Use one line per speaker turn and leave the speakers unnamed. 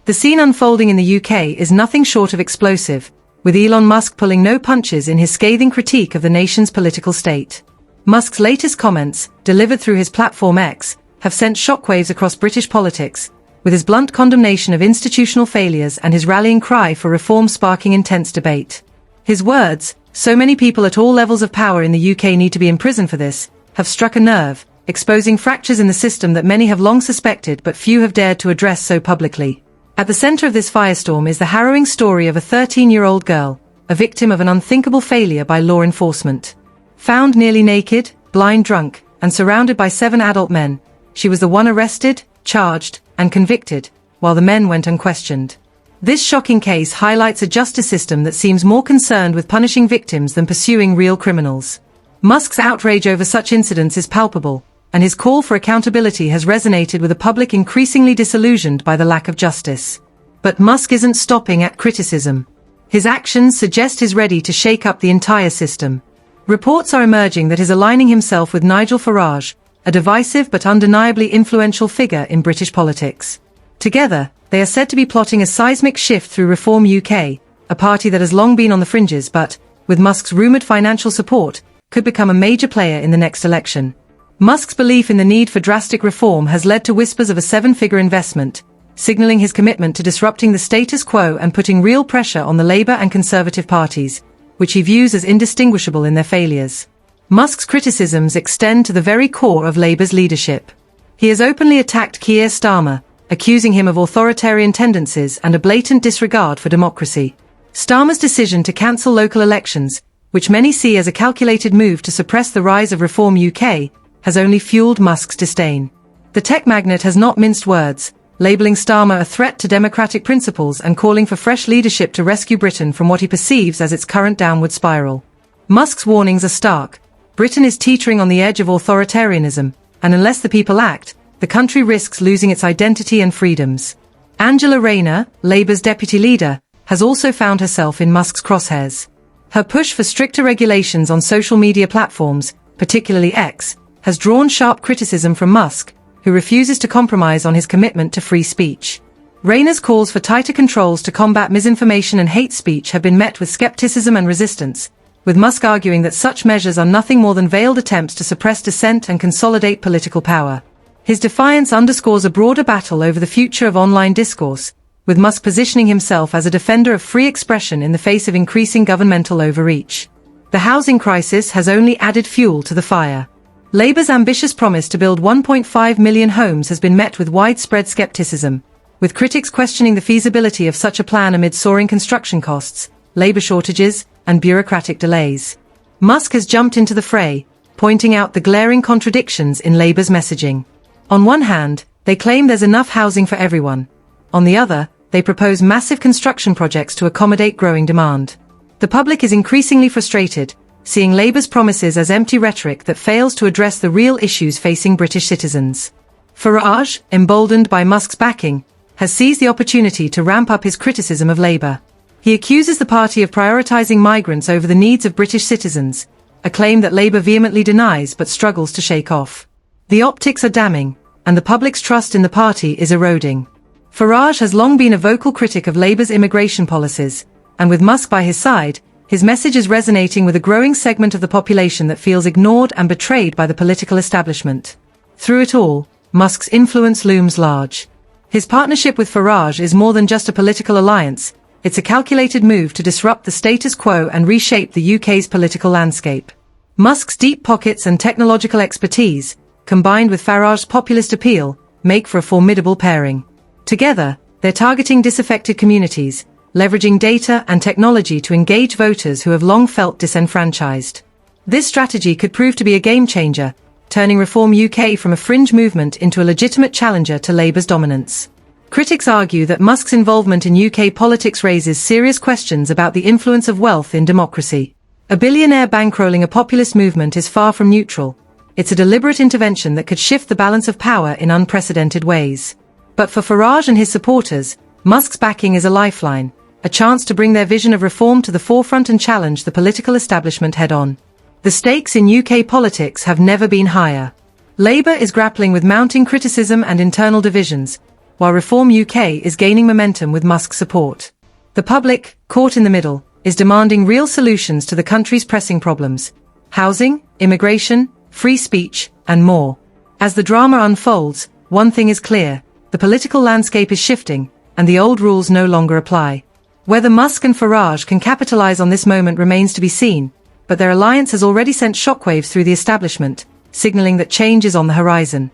The scene unfolding in the UK is nothing short of explosive, with Elon Musk pulling no punches in his scathing critique of the nation's political state. Musk's latest comments, delivered through his platform X, have sent shockwaves across British politics, with his blunt condemnation of institutional failures and his rallying cry for reform sparking intense debate. His words, "So many people at all levels of power in the UK need to be in prison for this," have struck a nerve, exposing fractures in the system that many have long suspected but few have dared to address so publicly. At the center of this firestorm is the harrowing story of a 13-year-old girl, a victim of an unthinkable failure by law enforcement. Found nearly naked, blind drunk, and surrounded by 7 adult men, she was the one arrested, charged, and convicted, while the men went unquestioned. This shocking case highlights a justice system that seems more concerned with punishing victims than pursuing real criminals. Musk's outrage over such incidents is palpable, and his call for accountability has resonated with a public increasingly disillusioned by the lack of justice. But Musk isn't stopping at criticism. His actions suggest he's ready to shake up the entire system. Reports are emerging that he's aligning himself with Nigel Farage, a divisive but undeniably influential figure in British politics. Together, they are said to be plotting a seismic shift through Reform UK, a party that has long been on the fringes but, with Musk's rumoured financial support, could become a major player in the next election. Musk's belief in the need for drastic reform has led to whispers of a 7-figure investment, signalling his commitment to disrupting the status quo and putting real pressure on the Labour and Conservative parties, which he views as indistinguishable in their failures. Musk's criticisms extend to the very core of Labour's leadership. He has openly attacked Keir Starmer, accusing him of authoritarian tendencies and a blatant disregard for democracy. Starmer's decision to cancel local elections, which many see as a calculated move to suppress the rise of Reform UK, has only fueled Musk's disdain. The tech magnate has not minced words, labelling Starmer a threat to democratic principles and calling for fresh leadership to rescue Britain from what he perceives as its current downward spiral. Musk's warnings are stark. Britain is teetering on the edge of authoritarianism, and unless the people act, the country risks losing its identity and freedoms. Angela Rayner, Labour's deputy leader, has also found herself in Musk's crosshairs. Her push for stricter regulations on social media platforms, particularly X, has drawn sharp criticism from Musk, who refuses to compromise on his commitment to free speech. Rayner's calls for tighter controls to combat misinformation and hate speech have been met with skepticism and resistance, with Musk arguing that such measures are nothing more than veiled attempts to suppress dissent and consolidate political power. His defiance underscores a broader battle over the future of online discourse, with Musk positioning himself as a defender of free expression in the face of increasing governmental overreach. The housing crisis has only added fuel to the fire. Labour's ambitious promise to build 1.5 million homes has been met with widespread skepticism, with critics questioning the feasibility of such a plan amid soaring construction costs, labour shortages, and bureaucratic delays. Musk has jumped into the fray, pointing out the glaring contradictions in Labour's messaging. On one hand, they claim there's enough housing for everyone. On the other, they propose massive construction projects to accommodate growing demand. The public is increasingly frustrated, seeing Labour's promises as empty rhetoric that fails to address the real issues facing British citizens. Farage, emboldened by Musk's backing, has seized the opportunity to ramp up his criticism of Labour. He accuses the party of prioritising migrants over the needs of British citizens, a claim that Labour vehemently denies but struggles to shake off. The optics are damning, and the public's trust in the party is eroding. Farage has long been a vocal critic of Labour's immigration policies, and with Musk by his side, his message is resonating with a growing segment of the population that feels ignored and betrayed by the political establishment. Through it all, Musk's influence looms large. His partnership with Farage is more than just a political alliance, it's a calculated move to disrupt the status quo and reshape the UK's political landscape. Musk's deep pockets and technological expertise, combined with Farage's populist appeal, make for a formidable pairing. Together, they're targeting disaffected communities, leveraging data and technology to engage voters who have long felt disenfranchised. This strategy could prove to be a game-changer, turning Reform UK from a fringe movement into a legitimate challenger to Labour's dominance. Critics argue that Musk's involvement in UK politics raises serious questions about the influence of wealth in democracy. A billionaire bankrolling a populist movement is far from neutral. It's a deliberate intervention that could shift the balance of power in unprecedented ways. But for Farage and his supporters, Musk's backing is a lifeline, a chance to bring their vision of reform to the forefront and challenge the political establishment head-on. The stakes in UK politics have never been higher. Labour is grappling with mounting criticism and internal divisions, while Reform UK is gaining momentum with Musk's support. The public, caught in the middle, is demanding real solutions to the country's pressing problems: housing, immigration, free speech, and more. As the drama unfolds, one thing is clear: the political landscape is shifting, and the old rules no longer apply. Whether Musk and Farage can capitalize on this moment remains to be seen, but their alliance has already sent shockwaves through the establishment, signaling that change is on the horizon.